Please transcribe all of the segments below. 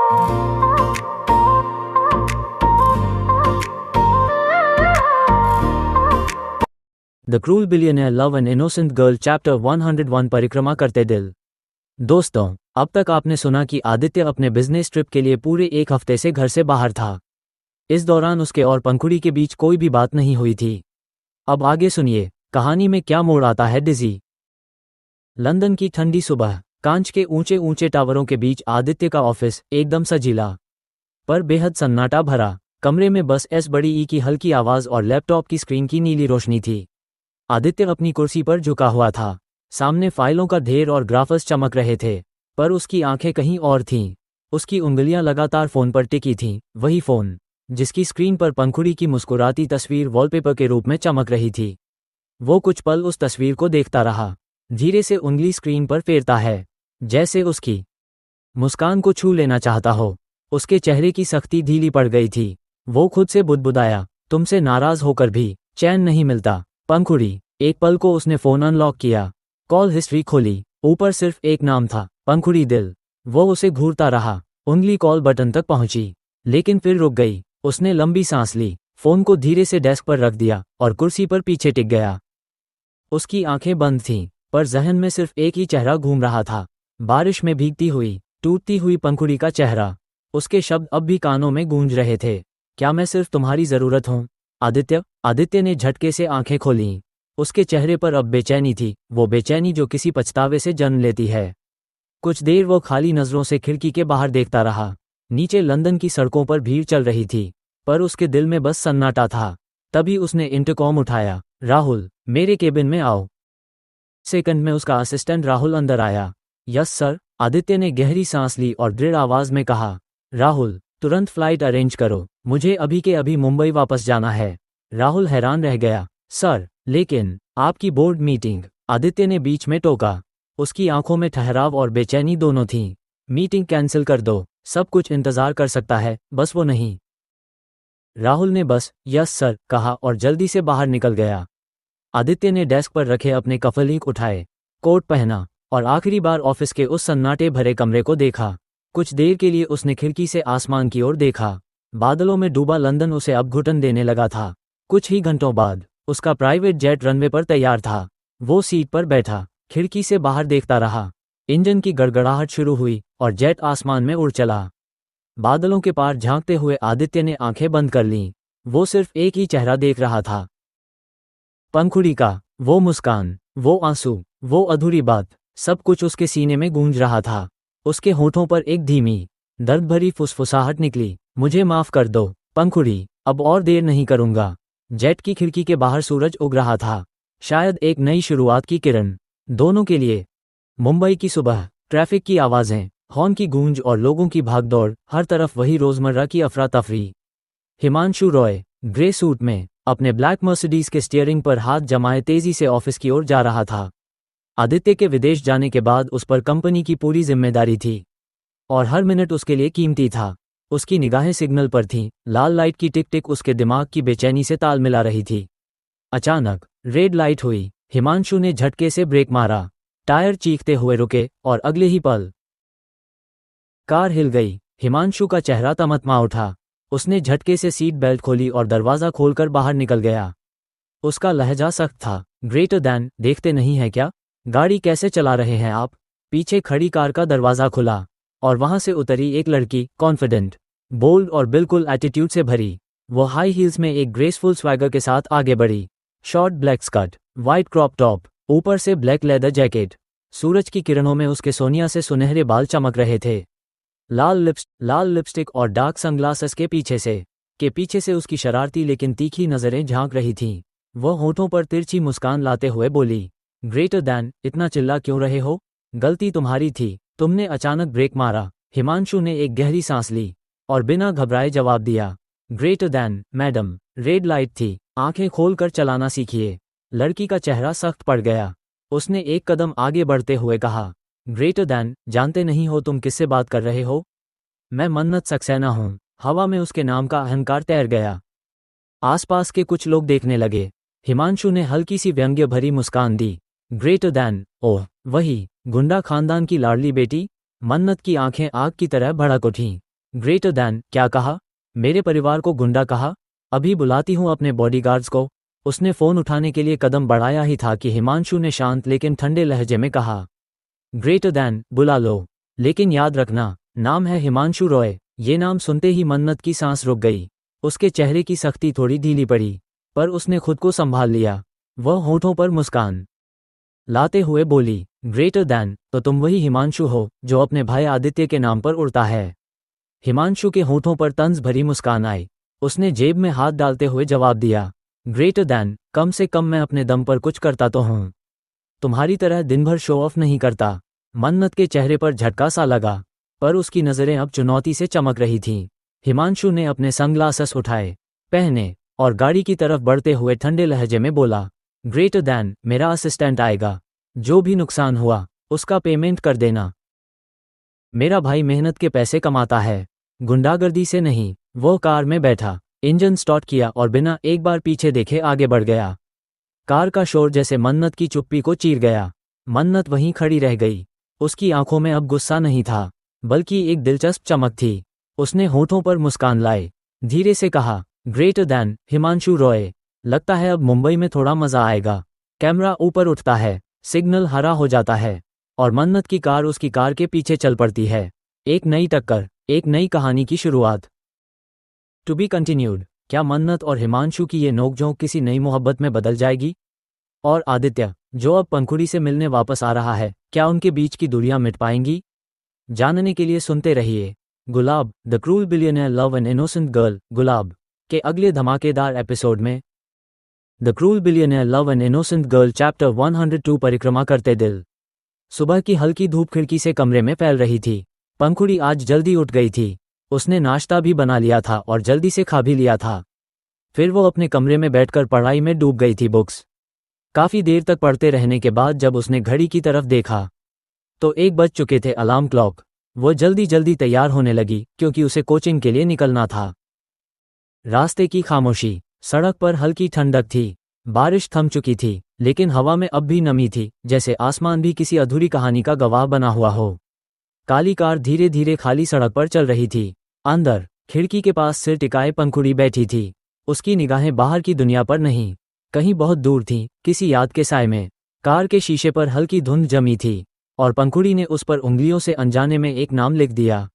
The cruel billionaire love an innocent girl chapter 101 परिक्रमा करते दिल। दोस्तों, अब तक आपने सुना कि आदित्य अपने बिजनेस ट्रिप के लिए पूरे एक हफ्ते से घर से बाहर था। इस दौरान उसके और पंखुड़ी के बीच कोई भी बात नहीं हुई थी। अब आगे सुनिए कहानी में क्या मोड़ आता है। डिजी लंदन की ठंडी सुबह, कांच के ऊंचे ऊंचे टावरों के बीच आदित्य का ऑफिस एकदम सजीला पर बेहद सन्नाटा भरा। कमरे में बस एस बड़ी ई की हल्की आवाज और लैपटॉप की स्क्रीन की नीली रोशनी थी। आदित्य अपनी कुर्सी पर झुका हुआ था। सामने फाइलों का ढेर और ग्राफस चमक रहे थे, पर उसकी आंखें कहीं और थीं। उसकी उंगलियां लगातार फोन पर टिकी थीं, वही फोन जिसकी स्क्रीन पर पंखुड़ी की मुस्कुराती तस्वीर वॉलपेपर के रूप में चमक रही थी। वो कुछ पल उस तस्वीर को देखता रहा, धीरे से उंगली स्क्रीन पर फेरता है, जैसे उसकी मुस्कान को छू लेना चाहता हो। उसके चेहरे की सख्ती ढीली पड़ गई थी। वो खुद से बुदबुदाया, तुमसे नाराज होकर भी चैन नहीं मिलता पंखुड़ी। एक पल को उसने फोन अनलॉक किया, कॉल हिस्ट्री खोली। ऊपर सिर्फ एक नाम था, पंखुड़ी दिल। वो उसे घूरता रहा, उंगली कॉल बटन तक पहुंची, लेकिन फिर रुक गई। उसने लंबी सांस ली, फोन को धीरे से डेस्क पर रख दिया और कुर्सी पर पीछे टिक गया। उसकी आंखें बंद थीं, पर जहन में सिर्फ एक ही चेहरा घूम रहा था, बारिश में भीगती हुई, टूटती हुई पंखुड़ी का चेहरा। उसके शब्द अब भी कानों में गूंज रहे थे, क्या मैं सिर्फ तुम्हारी जरूरत हूं आदित्य? आदित्य ने झटके से आंखें खोलीं। उसके चेहरे पर अब बेचैनी थी, वो बेचैनी जो किसी पछतावे से जन्म लेती है। कुछ देर वो खाली नजरों से खिड़की के बाहर देखता रहा। नीचे लंदन की सड़कों पर भीड़ चल रही थी, पर उसके दिल में बस सन्नाटा था। तभी उसने इंटरकॉम उठाया, राहुल, मेरे केबिन में आओ। सेकंड में उसका असिस्टेंट राहुल अंदर आया। यस सर, आदित्य ने गहरी सांस ली और दृढ़ आवाज में कहा। राहुल, तुरंत फ्लाइट अरेंज करो, मुझे अभी के अभी मुंबई वापस जाना है। राहुल हैरान रह गया, सर, लेकिन आपकी बोर्ड मीटिंग, आदित्य ने बीच में टोका। उसकी आंखों में ठहराव और बेचैनी दोनों थीं। मीटिंग कैंसिल कर दो, सब कुछ इंतजार कर सकता है, बस वो नहीं। राहुल ने बस यस सर कहा और जल्दी से बाहर निकल गया। आदित्य ने डेस्क पर रखे अपने कफलिंक उठाए, कोट पहना और आखिरी बार ऑफिस के उस सन्नाटे भरे कमरे को देखा। कुछ देर के लिए उसने खिड़की से आसमान की ओर देखा। बादलों में डूबा लंदन उसे अब घुटन देने लगा था। कुछ ही घंटों बाद उसका प्राइवेट जेट रनवे पर तैयार था। वो सीट पर बैठा, खिड़की से बाहर देखता रहा। इंजन की गड़गड़ाहट शुरू हुई और जेट आसमान में उड़ चला। बादलों के पार झांकते हुए आदित्य ने आंखें बंद कर लीं। वो सिर्फ एक ही चेहरा देख रहा था, पंखुड़ी का। वो मुस्कान, वो आंसू, वो अधूरी बात, सब कुछ उसके सीने में गूंज रहा था। उसके होठों पर एक धीमी, दर्द भरी फुसफुसाहट निकली, मुझे माफ कर दो पंखुड़ी, अब और देर नहीं करूंगा। जेट की खिड़की के बाहर सूरज उग रहा था, शायद एक नई शुरुआत की किरण, दोनों के लिए। मुंबई की सुबह, ट्रैफिक की आवाजें, हॉर्न की गूंज और लोगों की भागदौड़, हर तरफ वही रोजमर्रा की अफरा तफरी। हिमांशु रॉय, ग्रे सूट में, अपने ब्लैक मर्सिडीज के स्टीयरिंग पर हाथ जमाए तेजी से ऑफिस की ओर जा रहा था। आदित्य के विदेश जाने के बाद उस पर कंपनी की पूरी जिम्मेदारी थी, और हर मिनट उसके लिए कीमती था। उसकी निगाहें सिग्नल पर थीं, लाल लाइट की टिक टिक उसके दिमाग की बेचैनी से ताल मिला रही थी। अचानक रेड लाइट हुई। हिमांशु ने झटके से ब्रेक मारा, टायर चीखते हुए रुके और अगले ही पल कार हिल गई। हिमांशु का चेहरा तमतमा उठा। उसने झटके से सीट बेल्ट खोली और दरवाजा खोलकर बाहर निकल गया। उसका लहजा सख्त था, ग्रेटर दैन, देखते नहीं है क्या? गाड़ी कैसे चला रहे हैं आप? पीछे खड़ी कार का दरवाजा खुला और वहां से उतरी एक लड़की, कॉन्फिडेंट, बोल्ड और बिल्कुल एटीट्यूड से भरी। वो हाई हील्स में एक ग्रेसफुल स्वैगर के साथ आगे बढ़ी। Short black skirt, white crop top, ऊपर से ब्लैक लेदर जैकेट। सूरज की किरणों में उसके सोनिया से सुनहरे बाल चमक रहे थे। लाल लिपस्टिक और डार्क सनग्लासेस के पीछे से उसकी शरारती लेकिन तीखी नजरें झांक रही थीं। वह होठों पर तिरछी मुस्कान लाते हुए बोली, ग्रेटर दैन, इतना चिल्ला क्यों रहे हो? गलती तुम्हारी थी, तुमने अचानक ब्रेक मारा। हिमांशु ने एक गहरी सांस ली और बिना घबराए जवाब दिया, greater than madam, red light थी, आंखें खोलकर चलाना सीखिए। लड़की का चेहरा सख्त पड़ गया। उसने एक कदम आगे बढ़ते हुए कहा, ग्रेटर दैन, जानते नहीं हो तुम किससे बात कर रहे हो? मैं मन्नत सक्सेना हूं। हवा में उसके नाम का अहंकार तैर गया। आसपास के कुछ लोग देखने लगे। हिमांशु ने हल्की सी व्यंग्य भरी मुस्कान दी, ग्रेटर दैन, ओह वही गुंडा खानदान की लाडली बेटी? मन्नत की आंखें आग की तरह भड़क उठीं। ग्रेटर दैन क्या कहा? मेरे परिवार को गुंडा कहा? अभी बुलाती हूँ अपने बॉडीगार्ड्स को। उसने फ़ोन उठाने के लिए कदम बढ़ाया ही था कि हिमांशु ने शांत लेकिन ठंडे लहजे में कहा, ग्रेटर दैन बुला लो, लेकिन याद रखना नाम है हिमांशु रॉय। ये नाम सुनते ही मन्नत की सांस रुक गई। उसके चेहरे की सख्ती थोड़ी ढीली पड़ी, पर उसने खुद को संभाल लिया। वह होठों पर मुस्कान लाते हुए बोली, ग्रेटर दैन, तो तुम वही हिमांशु हो जो अपने भाई आदित्य के नाम पर उड़ता है? हिमांशु के होठों पर तंज भरी मुस्कान आई। उसने जेब में हाथ डालते हुए जवाब दिया, ग्रेटर दैन, कम से कम मैं अपने दम पर कुछ करता तो हूँ। तुम्हारी तरह दिन भर शो ऑफ नहीं करता। मन्नत के चेहरे पर झटका सा लगा, पर उसकी नज़रें अब चुनौती से चमक रही थीं। हिमांशु ने अपने सनग्लासेस उठाए, पहने और गाड़ी की तरफ बढ़ते हुए ठंडे लहजे में बोला, ग्रेटर दैन, मेरा असिस्टेंट आएगा। जो भी नुकसान हुआ उसका पेमेंट कर देना। मेरा भाई मेहनत के पैसे कमाता है, गुंडागर्दी से नहीं। वो कार में बैठा, इंजन स्टार्ट किया और बिना एक बार पीछे देखे आगे बढ़ गया। कार का शोर जैसे मन्नत की चुप्पी को चीर गया। मन्नत वहीं खड़ी रह गई। उसकी आंखों में अब गुस्सा नहीं था, बल्कि एक दिलचस्प चमक थी। उसने होठों पर मुस्कान लाए धीरे से कहा, ग्रेटर दैन हिमांशु रॉय, लगता है अब मुंबई में थोड़ा मजा आएगा। कैमरा ऊपर उठता है, सिग्नल हरा हो जाता है और मन्नत की कार उसकी कार के पीछे चल पड़ती है। एक नई टक्कर, एक नई कहानी की शुरुआत। To be continued. क्या मन्नत और हिमांशु की ये नोकझोंक किसी नई मोहब्बत में बदल जाएगी? और आदित्य, जो अब पंखुड़ी से मिलने वापस आ रहा है, क्या उनके बीच की दूरियां मिट पाएंगी? जानने के लिए सुनते रहिए Gulab, the cruel billionaire love an innocent girl, Gulab के अगले धमाकेदार एपिसोड में। The cruel billionaire love an innocent girl chapter 102 परिक्रमा करते दिल। सुबह की हल्की धूप खिड़की से कमरे में फैल रही थी। पंखुड़ी आज जल्दी उठ गई थी। उसने नाश्ता भी बना लिया था और जल्दी से खा भी लिया था। फिर वो अपने कमरे में बैठकर पढ़ाई में डूब गई थी। बुक्स काफ़ी देर तक पढ़ते रहने के बाद जब उसने घड़ी की तरफ देखा तो 1 बज चुके थे। Alarm clock. वो जल्दी जल्दी तैयार होने लगी क्योंकि उसे कोचिंग के लिए निकलना था। रास्ते की खामोशी, सड़क पर हल्की ठंडक थी। बारिश थम चुकी थी, लेकिन हवा में अब भी नमी थी, जैसे आसमान भी किसी अधूरी कहानी का गवाह बना हुआ हो। काली कार धीरे धीरे खाली सड़क पर चल रही थी। अंदर खिड़की के पास सिर टिकाए पंखुड़ी बैठी थी। उसकी निगाहें बाहर की दुनिया पर नहीं, कहीं बहुत दूर थीं, किसी याद के साए में। कार के शीशे पर हल्की धुंध जमी थी और पंखुड़ी ने उस पर उंगलियों से अनजाने में एक नाम लिख दिया।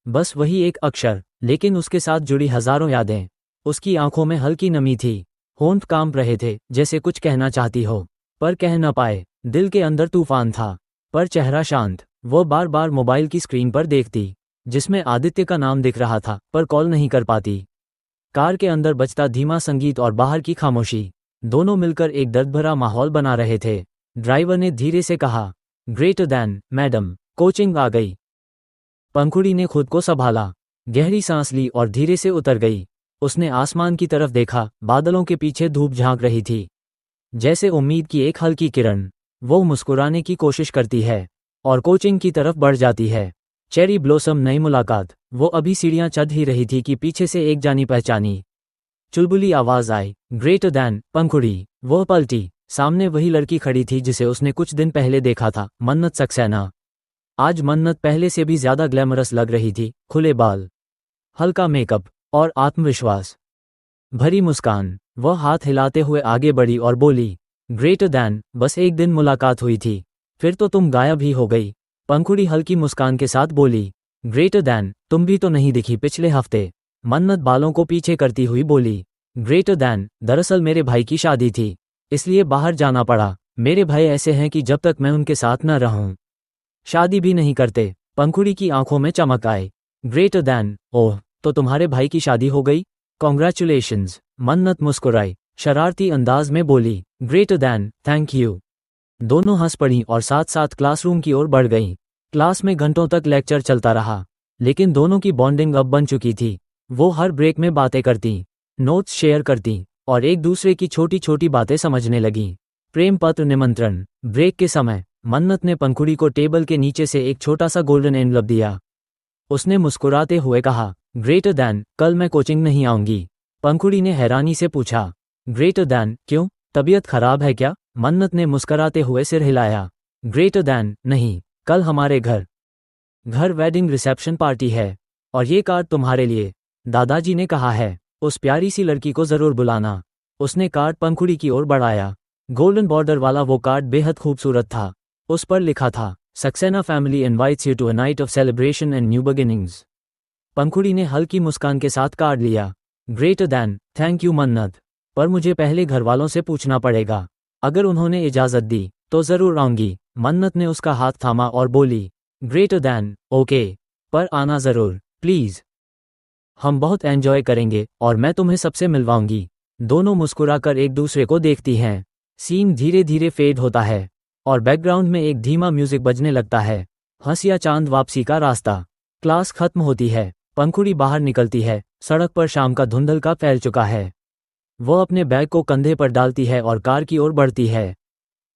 बस वही एक अक्षर, लेकिन उसके साथ जुड़ी हजारों यादें। उसकी आंखों में हल्की नमी थी, होंठ कांप रहे थे, जैसे कुछ कहना चाहती हो पर कह न पाए। दिल के अंदर तूफान था, पर चेहरा शांत। वो बार बार मोबाइल की स्क्रीन पर देखती, जिसमें आदित्य का नाम दिख रहा था, पर कॉल नहीं कर पाती। कार के अंदर बजता धीमा संगीत और बाहर की खामोशी, दोनों मिलकर एक दर्द भरा माहौल बना रहे थे। ड्राइवर ने धीरे से कहा, ग्रेटर दैन, मैडम, कोचिंग आ गई। पंखुड़ी ने खुद को संभाला, गहरी सांस ली और धीरे से उतर गई। उसने आसमान की तरफ देखा। बादलों के पीछे धूप झांक रही थी, जैसे उम्मीद की एक हल्की किरण। वो मुस्कुराने की कोशिश करती है और कोचिंग की तरफ बढ़ जाती है। चेरी ब्लॉसम नई मुलाकात। वो अभी सीढ़ियां चढ़ ही रही थी कि पीछे से एक जानी पहचानी चुलबुली आवाज आई, ग्रेटर दैन, पंखुड़ी। वो पलटी, सामने वही लड़की खड़ी थी जिसे उसने कुछ दिन पहले देखा था, मन्नत सक्सेना। आज मन्नत पहले से भी ज्यादा ग्लैमरस लग रही थी। खुले बाल, हल्का मेकअप और आत्मविश्वास भरी मुस्कान। वह हाथ हिलाते हुए आगे बढ़ी और बोली, ग्रेटर दैन, बस एक दिन मुलाकात हुई थी, फिर तो तुम गायब ही हो गई। पंखुड़ी हल्की मुस्कान के साथ बोली, ग्रेटर दैन, तुम भी तो नहीं दिखी पिछले हफ्ते। मन्नत बालों को पीछे करती हुई बोली, ग्रेटर दैन, दरअसल मेरे भाई की शादी थी, इसलिए बाहर जाना पड़ा। मेरे भाई ऐसे हैं कि जब तक मैं उनके साथ न रहूं, शादी भी नहीं करते। पंखुड़ी की आंखों में चमक आए। ग्रेटर दैन, ओह, तो तुम्हारे भाई की शादी हो गई? कॉन्ग्रेचुलेशंस। मन्नत मुस्कुराई, शरारती अंदाज में बोली, ग्रेटर दैन, थैंक यू। दोनों हंस पड़ीं और साथ साथ क्लासरूम की ओर बढ़ गईं। क्लास में घंटों तक लेक्चर चलता रहा, लेकिन दोनों की बॉन्डिंग अब बन चुकी थी। वो हर ब्रेक में बातें करतीं, नोट्स शेयर करतीं और एक दूसरे की छोटी छोटी बातें समझने लगीं। प्रेम पत्र निमंत्रण। ब्रेक के समय मन्नत ने पंखुड़ी को टेबल के नीचे से एक छोटा सा गोल्डन एनवलप दिया। उसने मुस्कुराते हुए कहा, ग्रेटर दैन, कल मैं कोचिंग नहीं आऊंगी। पंखुड़ी ने हैरानी से पूछा, ग्रेटर दैन, क्यों, तबीयत खराब है क्या? मन्नत ने मुस्कुराते हुए सिर हिलाया। ग्रेटर दैन, नहीं, कल हमारे घर घर वेडिंग रिसेप्शन पार्टी है और ये कार्ड तुम्हारे लिए, दादाजी ने कहा है। उस प्यारी सी लड़की को जरूर बुलाना। उसने कार्ड पंखुड़ी की ओर बढ़ाया। गोल्डन बॉर्डर वाला वो कार्ड बेहद खूबसूरत था। उस पर लिखा था, Saxena family invites you to a night of celebration and new beginnings. Pankhuri ने हल्की मुस्कान के साथ कार्ड लिया। ग्रेटर दैन, थैंक यू मन्नत, पर मुझे पहले घर वालों से पूछना पड़ेगा। अगर उन्होंने इजाज़त दी तो ज़रूर आऊंगी। मन्नत ने उसका हाथ थामा और बोली, ग्रेटर दैन, ओके, पर आना ज़रूर, प्लीज़। हम बहुत एंजॉय करेंगे और मैं तुम्हें सबसे मिलवाऊंगी। दोनों मुस्कुराकर एक दूसरे को देखती हैं। सीन धीरे धीरे फेड होता है और बैकग्राउंड में एक धीमा म्यूजिक बजने लगता है। हंसिया चांद वापसी का रास्ता। क्लास खत्म होती है। पंखुड़ी बाहर निकलती है। सड़क पर शाम का धुंधल का फैल चुका है। वो अपने बैग को कंधे पर डालती है और कार की ओर बढ़ती है।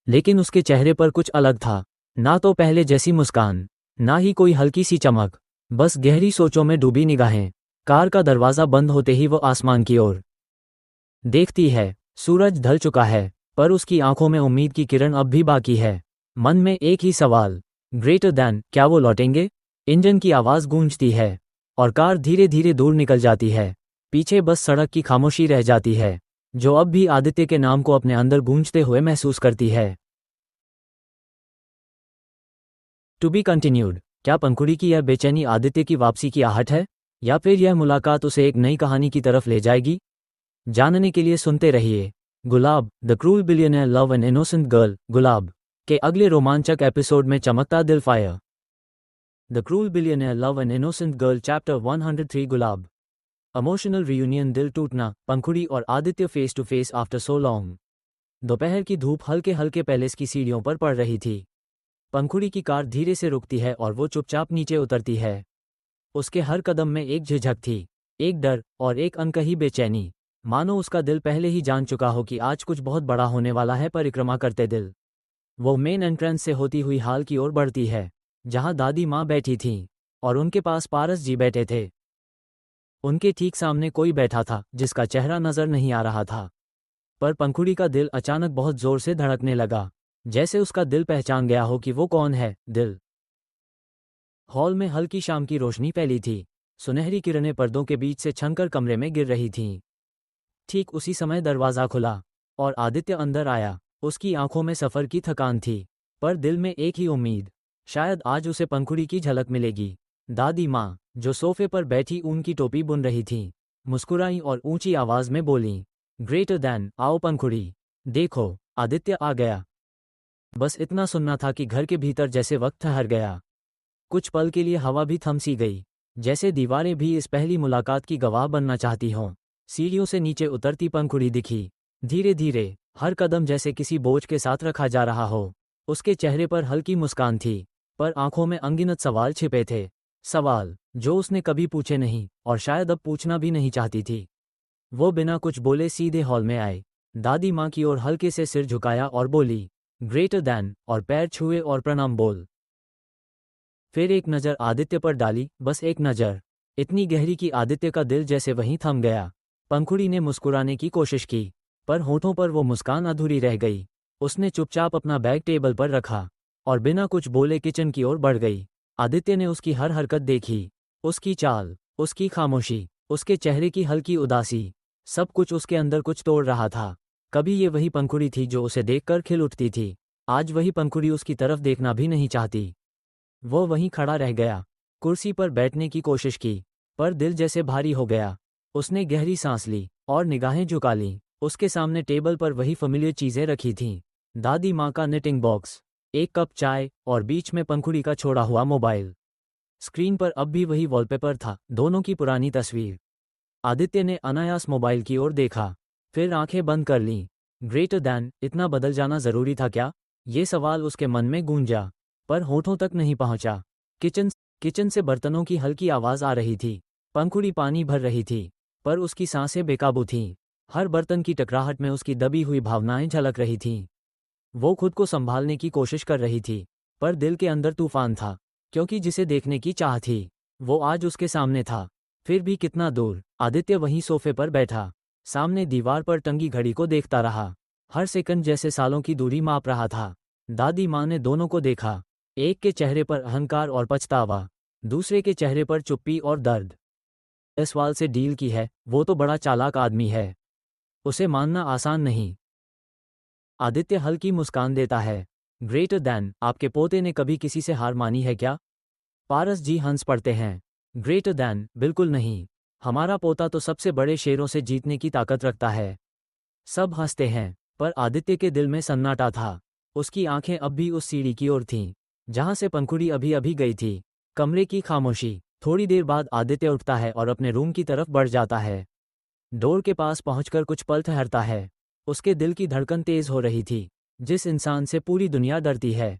लेकिन उसके चेहरे पर कुछ अलग था। ना तो पहले जैसी मुस्कान, ना ही कोई हल्की सी चमक, बस गहरी सोचों में डूबी निगाहें। कार का दरवाज़ा बंद होते ही वो आसमान की ओर देखती है। सूरज ढल चुका है, पर उसकी आंखों में उम्मीद की किरण अब भी बाकी है। मन में एक ही सवाल, ग्रेटर दैन, क्या वो लौटेंगे? इंजन की आवाज़ गूंजती है और कार धीरे धीरे दूर निकल जाती है। पीछे बस सड़क की खामोशी रह जाती है, जो अब भी आदित्य के नाम को अपने अंदर गूंजते हुए महसूस करती है। To be continued. क्या पंखुड़ी की यह बेचैनी आदित्य की वापसी की आहट है, या फिर यह मुलाकात उसे एक नई कहानी की तरफ ले जाएगी? जानने के लिए सुनते रहिए Gulab, the cruel billionaire love an innocent girl, Gulab के अगले रोमांचक एपिसोड में चमकता दिल fire. The cruel billionaire love an innocent girl chapter 103 Gulab. Emotional reunion, दिल टूटना, पंखुड़ी और Aditya face to face after so long. दोपहर की धूप हल्के हल्के पैलेस की सीढ़ियों पर पड़ रही थी। पंखुड़ी की कार धीरे से रुकती है और वो चुपचाप नीचे उतरती है। उसके हर कदम में एक झिझक थी, एक डर और एक अनकही बेचैनी, मानो उसका दिल पहले ही जान चुका हो कि आज कुछ बहुत बड़ा होने वाला है। परिक्रमा करते दिल वो मेन एंट्रेंस से होती हुई हाल की ओर बढ़ती है, जहां दादी माँ बैठी थीं और उनके पास पारस जी बैठे थे। उनके ठीक सामने कोई बैठा था जिसका चेहरा नजर नहीं आ रहा था, पर पंखुड़ी का दिल अचानक बहुत जोर से धड़कने लगा, जैसे उसका दिल पहचान गया हो कि वो कौन है। दिल। हॉल में हल्की शाम की रोशनी फैली थी। सुनहरी किरणें पर्दों के बीच से छनकर कमरे में गिर रही थीं। ठीक उसी समय दरवाज़ा खुला और आदित्य अंदर आया। उसकी आंखों में सफ़र की थकान थी, पर दिल में एक ही उम्मीद, शायद आज उसे पंखुड़ी की झलक मिलेगी। दादी माँ, जो सोफे पर बैठी ऊन की टोपी बुन रही थीं, मुस्कुराई और ऊंची आवाज़ में बोलीं, ग्रेटर दैन, आओ पंखुड़ी, देखो, आदित्य आ गया। बस इतना सुनना था कि घर के भीतर जैसे वक्त ठहर गया। कुछ पल के लिए हवा भी थम सी गई, जैसे दीवारें भी इस पहली मुलाकात की गवाह बनना चाहती हों। सीढ़ियों से नीचे उतरती पंखुड़ी दिखी, धीरे धीरे, हर कदम जैसे किसी बोझ के साथ रखा जा रहा हो। उसके चेहरे पर हल्की मुस्कान थी, पर आंखों में अनगिनत सवाल छिपे थे। सवाल जो उसने कभी पूछे नहीं और शायद अब पूछना भी नहीं चाहती थी। वो बिना कुछ बोले सीधे हॉल में आए। दादी माँ की ओर हल्के से सिर झुकाया और बोली, ग्रेटर दैन, और पैर छुए और प्रणाम बोल। फिर एक नज़र आदित्य पर डाली, बस एक नज़र, इतनी गहरी कि आदित्य का दिल जैसे वहीं थम गया। पंखुड़ी ने मुस्कुराने की कोशिश की, पर होठों पर वो मुस्कान अधूरी रह गई। उसने चुपचाप अपना बैग टेबल पर रखा और बिना कुछ बोले किचन की ओर बढ़ गई। आदित्य ने उसकी हर हरकत देखी, उसकी चाल, उसकी खामोशी, उसके चेहरे की हल्की उदासी, सब कुछ उसके अंदर कुछ तोड़ रहा था। कभी ये वही पंखुड़ी थी जो उसे देखकर खिल उठती थी, आज वही पंखुड़ी उसकी तरफ देखना भी नहीं चाहती। वो वहीं खड़ा रह गया, कुर्सी पर बैठने की कोशिश की, पर दिल जैसे भारी हो गया। उसने गहरी सांस ली और निगाहें झुका लीं। उसके सामने टेबल पर वही familiar चीज़ें रखी थीं, दादी माँ का निटिंग बॉक्स, एक कप चाय और बीच में पंखुड़ी का छोड़ा हुआ मोबाइल। स्क्रीन पर अब भी वही वॉलपेपर था, दोनों की पुरानी तस्वीर। आदित्य ने अनायास मोबाइल की ओर देखा, फिर आंखें बंद कर लीं। ग्रेटर दैन, इतना बदल जाना ज़रूरी था क्या? ये सवाल उसके मन में गूंजा, पर होठों तक नहीं पहुंचा। किचन से बर्तनों की हल्की आवाज़ आ रही थी। पंखुड़ी पानी भर रही थी, पर उसकी सांसें बेकाबू थीं। हर बर्तन की टकराहट में उसकी दबी हुई भावनाएं झलक रही थीं। वो खुद को संभालने की कोशिश कर रही थी, पर दिल के अंदर तूफान था, क्योंकि जिसे देखने की चाह थी, वो आज उसके सामने था। फिर भी कितना दूर? आदित्य वहीं सोफे पर बैठा, सामने दीवार पर टंगी घड़ी को देखता रहा। हर सेकंड जैसे सालों की दूरी माप रहा था। दादी माँ ने दोनों को देखा, एक के चेहरे पर अहंकार और पछतावा, दूसरे के चेहरे पर चुप्पी और दर्द। इस सवाल से डील की है, वो तो बड़ा चालाक आदमी है, उसे मानना आसान नहीं। आदित्य हल्की मुस्कान देता है। ग्रेटर दैन, आपके पोते ने कभी किसी से हार मानी है क्या? पारस जी हंस पड़ते हैं। ग्रेटर दैन, बिल्कुल नहीं। हमारा पोता तो सबसे बड़े शेरों से जीतने की ताकत रखता है। सब हंसते हैं, पर आदित्य के दिल में सन्नाटा था। उसकी आंखें अब भी उस सीढ़ी की ओर थीं जहां से पंखुड़ी अभी अभी गई थी। कमरे की खामोशी। थोड़ी देर बाद आदित्य उठता है और अपने रूम की तरफ बढ़ जाता है। डोर के पास पहुंचकर कुछ पल ठहरता है। उसके दिल की धड़कन तेज हो रही थी। जिस इंसान से पूरी दुनिया डरती है,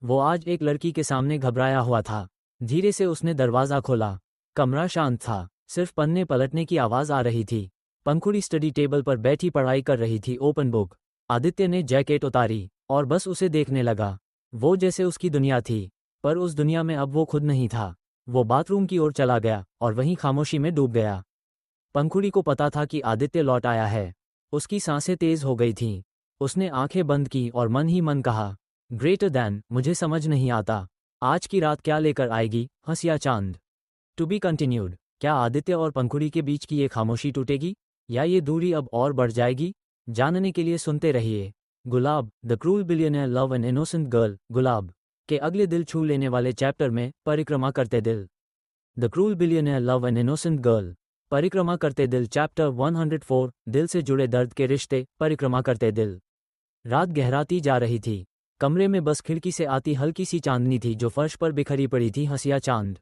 वो आज एक लड़की के सामने घबराया हुआ था। धीरे से उसने दरवाज़ा खोला। कमरा शांत था, सिर्फ पन्ने पलटने की आवाज़ आ रही थी। पंखुड़ी स्टडी टेबल पर बैठी पढ़ाई कर रही थी, ओपन बुक। आदित्य ने जैकेट उतारी और बस उसे देखने लगा। वो जैसे उसकी दुनिया थी, पर उस दुनिया में अब वो खुद नहीं था। वो बाथरूम की ओर चला गया और वहीं खामोशी में डूब गया। पंखुड़ी को पता था कि आदित्य लौट आया है। उसकी सांसें तेज हो गई थीं। उसने आंखें बंद की और मन ही मन कहा, ग्रेटर दैन, मुझे समझ नहीं आता आज की रात क्या लेकर आएगी, हंस या चांद। To be continued. क्या आदित्य और पंखुड़ी के बीच की ये खामोशी टूटेगी, या ये दूरी अब और बढ़ जाएगी? जानने के लिए सुनते रहिए। Gulab, the cruel billionaire love an innocent girl, Gulab के अगले दिल छू लेने वाले चैप्टर में परिक्रमा करते दिल। The cruel billionaire love an innocent girl, परिक्रमा करते दिल, चैप्टर 104, दिल से जुड़े दर्द के रिश्ते, परिक्रमा करते दिल। रात गहराती जा रही थी। कमरे में बस खिड़की से आती हल्की सी चांदनी थी जो फर्श पर बिखरी पड़ी थी, हंसिया चांद।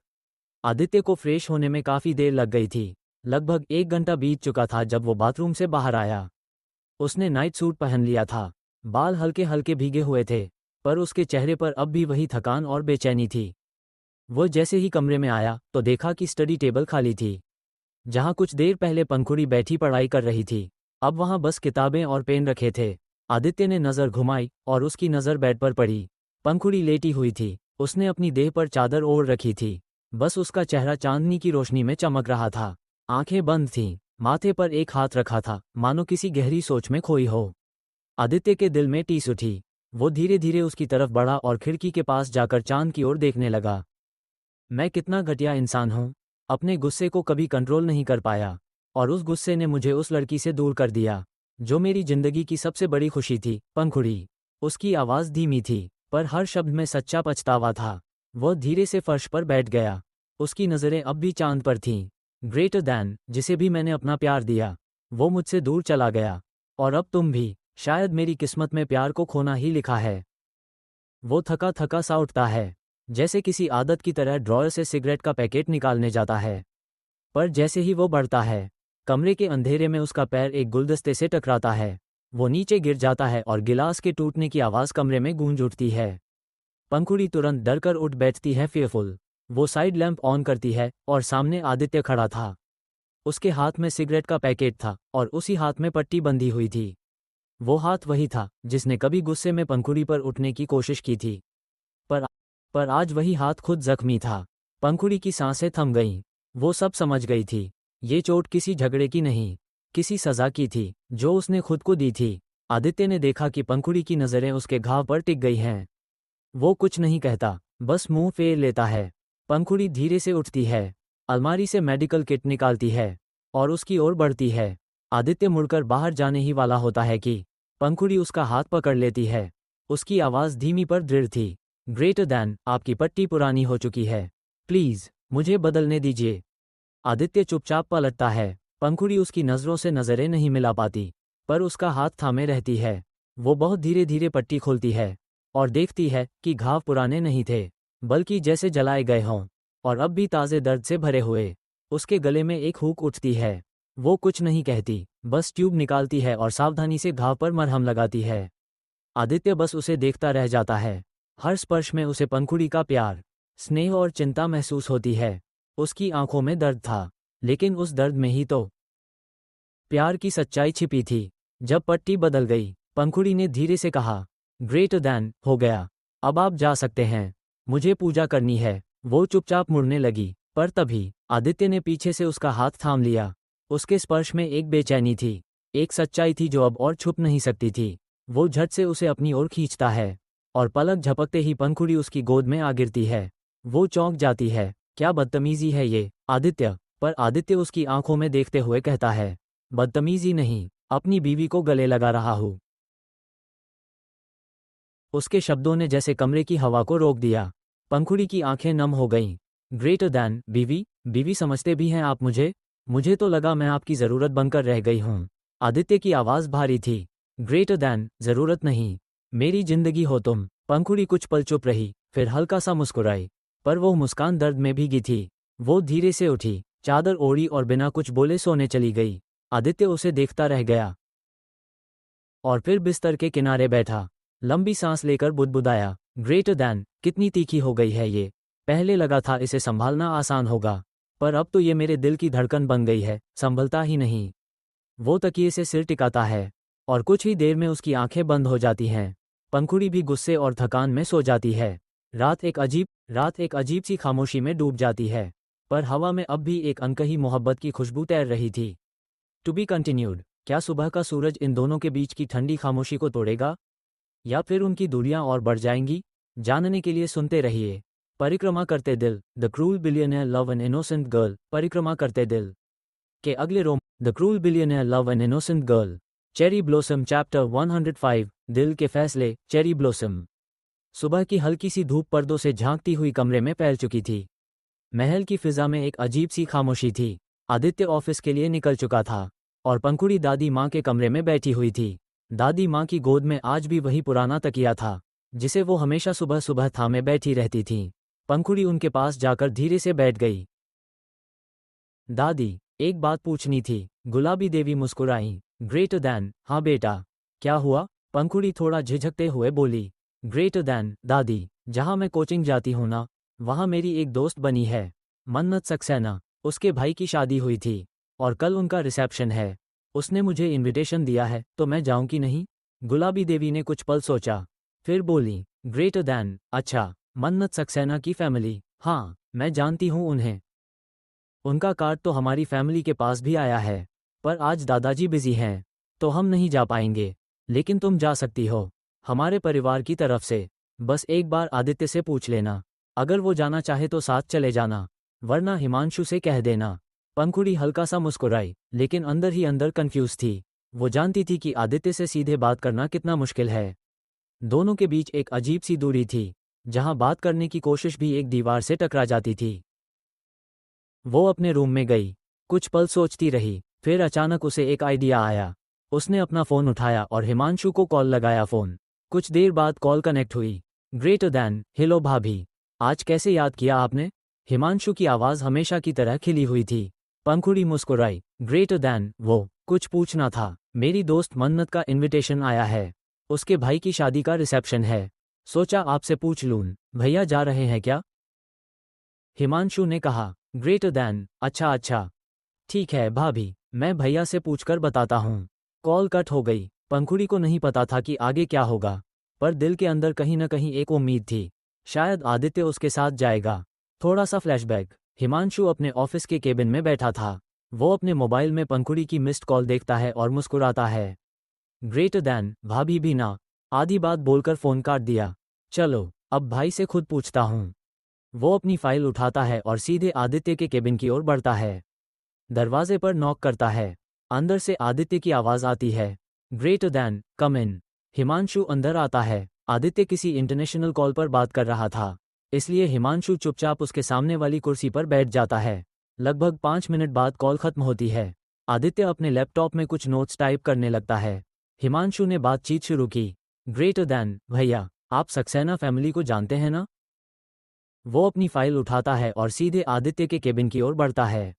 आदित्य को फ्रेश होने में काफी देर लग गई थी। लगभग 1 घंटा बीत चुका था जब वो बाथरूम से बाहर आया। उसने नाइट सूट पहन लिया था। बाल हल्के हल्के भीगे हुए थे, पर उसके चेहरे पर अब भी वही थकान और बेचैनी थी। वो जैसे ही कमरे में आया तो देखा कि स्टडी टेबल खाली थी। जहां कुछ देर पहले पंखुड़ी बैठी पढ़ाई कर रही थी, अब वहां बस किताबें और पेन रखे थे। आदित्य ने नज़र घुमाई और उसकी नज़र बेड पर पड़ी। पंखुड़ी लेटी हुई थी। उसने अपनी देह पर चादर ओढ़ रखी थी। बस उसका चेहरा चांदनी की रोशनी में चमक रहा था। आंखें बंद थीं। माथे पर एक हाथ रखा था, मानो किसी गहरी सोच में खोई हो। आदित्य के दिल में टीस उठी। वो धीरे धीरे उसकी तरफ बढ़ा और खिड़की के पास जाकर चांद की ओर देखने लगा। मैं कितना घटिया इंसान हूँ। अपने गुस्से को कभी कंट्रोल नहीं कर पाया, और उस गुस्से ने मुझे उस लड़की से दूर कर दिया जो मेरी जिंदगी की सबसे बड़ी खुशी थी। पंखुड़ी। उसकी आवाज़ धीमी थी, पर हर शब्द में सच्चा पछतावा था। वह धीरे से फर्श पर बैठ गया। उसकी नज़रें अब भी चांद पर थीं। ग्रेटर दैन, जिसे भी मैंने अपना प्यार दिया, वो मुझसे दूर चला गया, और अब तुम भी। शायद मेरी किस्मत में प्यार को खोना ही लिखा है। वो थका थका सा उठता है, जैसे किसी आदत की तरह ड्रॉयर से सिगरेट का पैकेट निकालने जाता है। पर जैसे ही वो बढ़ता है, कमरे के अंधेरे में उसका पैर एक गुलदस्ते से टकराता है। वो नीचे गिर जाता है और गिलास के टूटने की आवाज़ कमरे में गूंज उठती है। पंखुड़ी तुरंत डरकर उठ बैठती है, फेयरफुल। वो साइड लैंप ऑन करती है और सामने आदित्य खड़ा था। उसके हाथ में सिगरेट का पैकेट था और उसी हाथ में पट्टी बंधी हुई थी। वो हाथ वही था जिसने कभी गुस्से में पंखुड़ी पर उठने की कोशिश की थी। पर आज वही हाथ खुद जख्मी था। पंखुड़ी की सांसें थम गईं। वो सब समझ गई थी। ये चोट किसी झगड़े की नहीं, किसी सजा की थी जो उसने खुद को दी थी। आदित्य ने देखा कि पंखुड़ी की नज़रें उसके घाव पर टिक गई हैं। वो कुछ नहीं कहता, बस मुंह फेर लेता है। पंखुड़ी धीरे से उठती है, अलमारी से मेडिकल किट निकालती है और उसकी ओर बढ़ती है। आदित्य मुड़कर बाहर जाने ही वाला होता है कि पंखुड़ी उसका हाथ पकड़ लेती है। उसकी आवाज़ धीमी पर दृढ़ थी। ग्रेटर दैन, आपकी पट्टी पुरानी हो चुकी है, प्लीज़ मुझे बदलने दीजिए। आदित्य चुपचाप पलटता है। पंखुड़ी उसकी नज़रों से नज़रें नहीं मिला पाती, पर उसका हाथ थामे रहती है। वो बहुत धीरे धीरे पट्टी खोलती है और देखती है कि घाव पुराने नहीं थे, बल्कि जैसे जलाए गए हों, और अब भी ताज़े दर्द से भरे हुए। उसके गले में एक हुक उठती है। वो कुछ नहीं कहती, बस ट्यूब निकालती है और सावधानी से घाव पर मरहम लगाती है। आदित्य बस उसे देखता रह जाता है। हर स्पर्श में उसे पंखुड़ी का प्यार, स्नेह और चिंता महसूस होती है। उसकी आंखों में दर्द था, लेकिन उस दर्द में ही तो प्यार की सच्चाई छिपी थी। जब पट्टी बदल गई, पंखुड़ी ने धीरे से कहा, ग्रेटर दैन, हो गया, अब आप जा सकते हैं, मुझे पूजा करनी है। वो चुपचाप मुड़ने लगी, पर तभी आदित्य ने पीछे से उसका हाथ थाम लिया। उसके स्पर्श में एक बेचैनी थी, एक सच्चाई थी जो अब और छुप नहीं सकती थी। वो झट से उसे अपनी ओर खींचता है, और पलक झपकते ही पंखुड़ी उसकी गोद में आ गिरती है। वो चौंक जाती है। क्या बदतमीजी है ये, आदित्य। पर आदित्य उसकी आंखों में देखते हुए कहता है, बदतमीजी नहीं, अपनी बीवी को गले लगा रहा हूं। उसके शब्दों ने जैसे कमरे की हवा को रोक दिया। पंखुड़ी की आंखें नम हो गईं। ग्रेटर दैन बीवी, बीवी समझते भी हैं आप मुझे? मुझे तो लगा मैं आपकी ज़रूरत बनकर रह गई हूँ। आदित्य की आवाज़ भारी थी। ग्रेटर दैन, ज़रूरत नहीं, मेरी जिंदगी हो तुम। पंखुड़ी कुछ पल चुप रही, फिर हल्का सा मुस्कुराई, पर वो मुस्कान दर्द में भीगी थी। वो धीरे से उठी, चादर ओढ़ी और बिना कुछ बोले सोने चली गई। आदित्य उसे देखता रह गया और फिर बिस्तर के किनारे बैठा, लंबी सांस लेकर बुदबुदाया, ग्रेटर दैन, कितनी तीखी हो गई है ये। पहले लगा था इसे संभालना आसान होगा, पर अब तो ये मेरे दिल की धड़कन बन गई है, संभलता ही नहीं। वो तकिए से सिर टिकाता है और कुछ ही देर में उसकी आंखें बंद हो जाती हैं। पंखुड़ी भी गुस्से और थकान में सो जाती है। रात एक अजीब सी खामोशी में डूब जाती है, पर हवा में अब भी एक अनकही मोहब्बत की खुशबू तैर रही थी। To be continued. क्या सुबह का सूरज इन दोनों के बीच की ठंडी खामोशी को तोड़ेगा, या फिर उनकी दूरियां और बढ़ जाएंगी? जानने के लिए सुनते रहिए परिक्रमा करते दिल, the cruel billionaire love an innocent girl. परिक्रमा करते दिल के अगले रोम, the cruel billionaire love an innocent girl. Cherry blossom chapter 105, दिल के फैसले। Cherry blossom. सुबह की हल्की सी धूप पर्दों से झांकती हुई कमरे में फैल चुकी थी। महल की फिजा में एक अजीब सी खामोशी थी। आदित्य ऑफिस के लिए निकल चुका था और पंखुड़ी दादी माँ के कमरे में बैठी हुई थी। दादी माँ की गोद में आज भी वही पुराना तकिया था, जिसे वो हमेशा सुबह सुबह थामे बैठी रहती थीं। पंखुड़ी उनके पास जाकर धीरे से बैठ गई। दादी, एक बात पूछनी थी। गुलाबी देवी मुस्कुराईं। ग्रेटर दैन, हाँ बेटा। क्या हुआ? पंखुड़ी थोड़ा झिझकते हुए बोली। ग्रेटर दैन, दादी, जहाँ मैं कोचिंग जाती हूँ ना, वहाँ मेरी एक दोस्त बनी है, मन्नत सक्सेना। उसके भाई की शादी हुई थी और कल उनका रिसेप्शन है। उसने मुझे इनविटेशन दिया है, तो मैं जाऊं कि नहीं? गुलाबी देवी ने कुछ पल सोचा, फिर बोली, ग्रेटर दैन, अच्छा, मन्नत सक्सेना की फैमिली, हाँ, मैं जानती हूँ उन्हें। उनका कार्ड तो हमारी फैमिली के पास भी आया है, पर आज दादाजी बिजी हैं, तो हम नहीं जा पाएंगे। लेकिन तुम जा सकती हो, हमारे परिवार की तरफ से। बस एक बार आदित्य से पूछ लेना, अगर वो जाना चाहे तो साथ चले जाना, वरना हिमांशु से कह देना। पंखुड़ी हल्का सा मुस्कुराई, लेकिन अंदर ही अंदर कंफ्यूज थी। वो जानती थी कि आदित्य से सीधे बात करना कितना मुश्किल है। दोनों के बीच एक अजीब सी दूरी थी, जहां बात करने की कोशिश भी एक दीवार से टकरा जाती थी। वो अपने रूम में गई, कुछ पल सोचती रही, फिर अचानक उसे एक आइडिया आया। उसने अपना फ़ोन उठाया और हिमांशु को कॉल लगाया। फ़ोन कुछ देर बाद कॉल कनेक्ट हुई। ग्रेटर दैन, हेलो भाभी, आज कैसे याद किया आपने? हिमांशु की आवाज़ हमेशा की तरह खिली हुई थी। पंखुड़ी मुस्कुराई। ग्रेटर दैन, वो कुछ पूछना था। मेरी दोस्त मन्नत का इनविटेशन आया है, उसके भाई की शादी का रिसेप्शन है। सोचा आपसे पूछ लूं, भैया जा रहे हैं क्या? हिमांशु ने कहा। ग्रेटर दैन, अच्छा अच्छा, ठीक है भाभी, मैं भैया से पूछकर बताता हूँ। कॉल कट हो गई। पंखुड़ी को नहीं पता था कि आगे क्या होगा, पर दिल के अंदर कहीं न कहीं एक उम्मीद थी, शायद आदित्य उसके साथ जाएगा। थोड़ा सा फ्लैशबैक। हिमांशु अपने ऑफिस के केबिन में बैठा था। वो अपने मोबाइल में पंखुड़ी की मिस्ड कॉल देखता है और मुस्कुराता है। ग्रेटर दैन, भाभी भी ना, आधी बात बोलकर फ़ोन काट दिया। चलो, अब भाई से खुद पूछता हूँ। वो अपनी फाइल उठाता है और सीधे आदित्य के केबिन की ओर बढ़ता है। दरवाजे पर नॉक करता है। अंदर से आदित्य की आवाज़ आती है, ग्रेटर दैन, कम इन। हिमांशु अंदर आता है। आदित्य किसी इंटरनेशनल कॉल पर बात कर रहा था, इसलिए हिमांशु चुपचाप उसके सामने वाली कुर्सी पर बैठ जाता है। लगभग 5 मिनट बाद कॉल खत्म होती है। आदित्य अपने लैपटॉप में कुछ नोट्स टाइप करने लगता है। हिमांशु ने बातचीत शुरू की। ग्रेटर दैन, भैया, आप सक्सेना फैमिली को जानते हैं ना? वो अपनी फाइल उठाता है और सीधे आदित्य के केबिन की ओर बढ़ता है।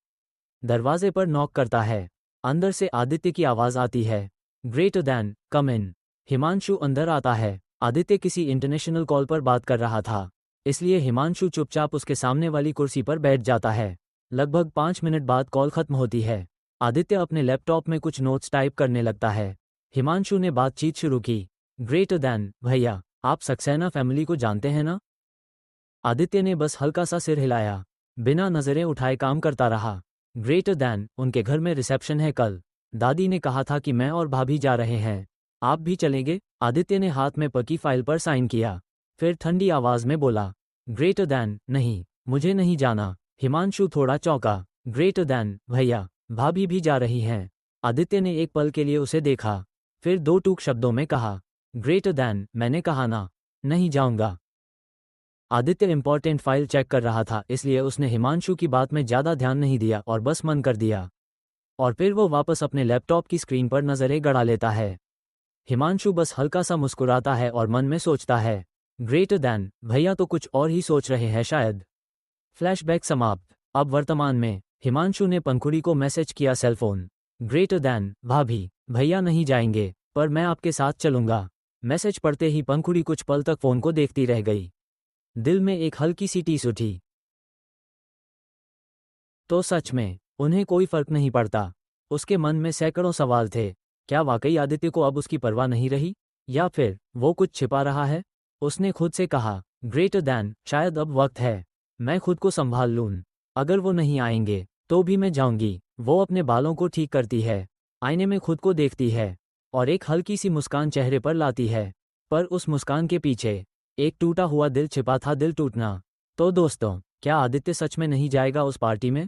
दरवाजे पर नॉक करता है। अंदर से आदित्य की आवाज़ आती है, ग्रेटर दैन, कम इन। हिमांशु अंदर आता है। आदित्य किसी इंटरनेशनल कॉल पर बात कर रहा था, इसलिए हिमांशु चुपचाप उसके सामने वाली कुर्सी पर बैठ जाता है। लगभग 5 मिनट बाद कॉल खत्म होती है। आदित्य अपने लैपटॉप में कुछ नोट्स टाइप करने लगता है। हिमांशु ने बातचीत शुरू की। ग्रेटर दैन, भैया, आप सक्सेना फैमिली को जानते हैं ना? आदित्य ने बस हल्का सा सिर हिलाया, बिना नज़रें उठाए काम करता रहा। ग्रेटर दैन, उनके घर में रिसेप्शन है कल। दादी ने कहा था कि मैं और भाभी जा रहे हैं, आप भी चलेंगे? आदित्य ने हाथ में पकी फाइल पर साइन किया, फिर ठंडी आवाज़ में बोला, ग्रेटर दैन नहीं, मुझे नहीं जाना। हिमांशु थोड़ा चौंका। ग्रेटर दैन भैया, भाभी भी जा रही हैं। आदित्य ने एक पल के लिए उसे देखा, फिर दो टूक शब्दों में कहा, ग्रेटर दैन, मैंने कहा ना, नहीं जाऊंगा। आदित्य इंपॉर्टेंट फाइल चेक कर रहा था, इसलिए उसने हिमांशु की बात में ज़्यादा ध्यान नहीं दिया और बस मन कर दिया। और फिर वो वापस अपने लैपटॉप की स्क्रीन पर नज़रें गड़ा लेता है। हिमांशु बस हल्का सा मुस्कुराता है और मन में सोचता है, ग्रेटर दैन भैया तो कुछ और ही सोच रहे हैं शायद। फ्लैशबैक समाप्त। अब वर्तमान में हिमांशु ने पंखुड़ी को मैसेज किया सेलफोन। ग्रेटर दैन भाभी, भैया नहीं जाएंगे, पर मैं आपके साथ चलूंगा। मैसेज पढ़ते ही पंखुड़ी कुछ पल तक फोन को देखती रह गई। दिल में एक हल्की सी टीस उठी। तो सच में उन्हें कोई फर्क नहीं पड़ता। उसके मन में सैकड़ों सवाल थे। क्या वाकई आदित्य को अब उसकी परवाह नहीं रही, या फिर वो कुछ छिपा रहा है? उसने खुद से कहा, ग्रेटर दैन शायद अब वक्त है, मैं खुद को संभाल लूं। अगर वो नहीं आएंगे तो भी मैं जाऊंगी। वो अपने बालों को ठीक करती है, आईने में खुद को देखती है और एक हल्की सी मुस्कान चेहरे पर लाती है। पर उस मुस्कान के पीछे एक टूटा हुआ दिल छिपा था। दिल टूटना। तो दोस्तों, क्या आदित्य सच में नहीं जाएगा उस पार्टी में,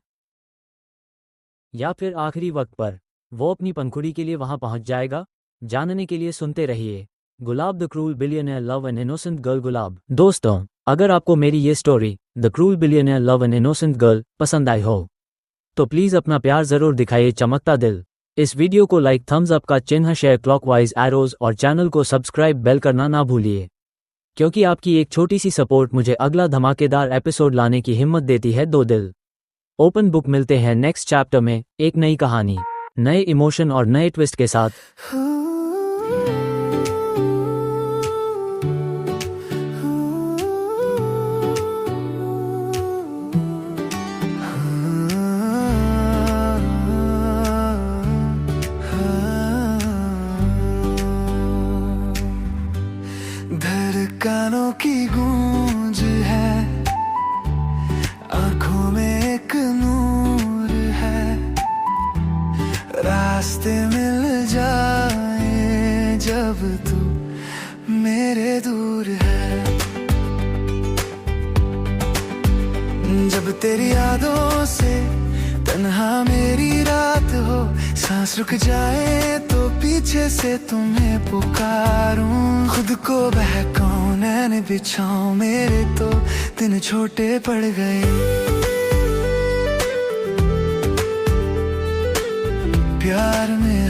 या फिर आखिरी वक्त पर वो अपनी पंखुड़ी के लिए वहां पहुंच जाएगा? जानने के लिए सुनते रहिए Gulab the cruel billionaire love an innocent girl. Gulab. दोस्तों, अगर आपको मेरी ये story the cruel billionaire love an innocent girl पसंद आई हो तो प्लीज़ अपना प्यार ज़रूर दिखाइए, चमकता दिल। इस वीडियो को लाइक, थम्स अप का चिन्ह, शेयर, क्लॉकवाइज एरोज और चैनल को सब्सक्राइब बेल करना ना भूलिए, क्योंकि आपकी एक छोटी सी सपोर्ट मुझे अगला धमाकेदार एपिसोड लाने की हिम्मत देती है। दो दिल ओपन बुक। मिलते हैं नेक्स्ट चैप्टर में एक नई कहानी, नए इमोशन और नए ट्विस्ट के साथ। धड़कनों की गूंज है, आंखों में एक नूर है, रास्ते मिल जाए जब तू मेरे दूर है। जब तेरी यादों से तन्हा मेरी रात हो, सांस रुक जाए तो पीछे से तुम्हें पुकारूं। खुद को बहकाऊं, नैन बिछाऊं, मेरे तो दिन छोटे पड़ गए। प्यार में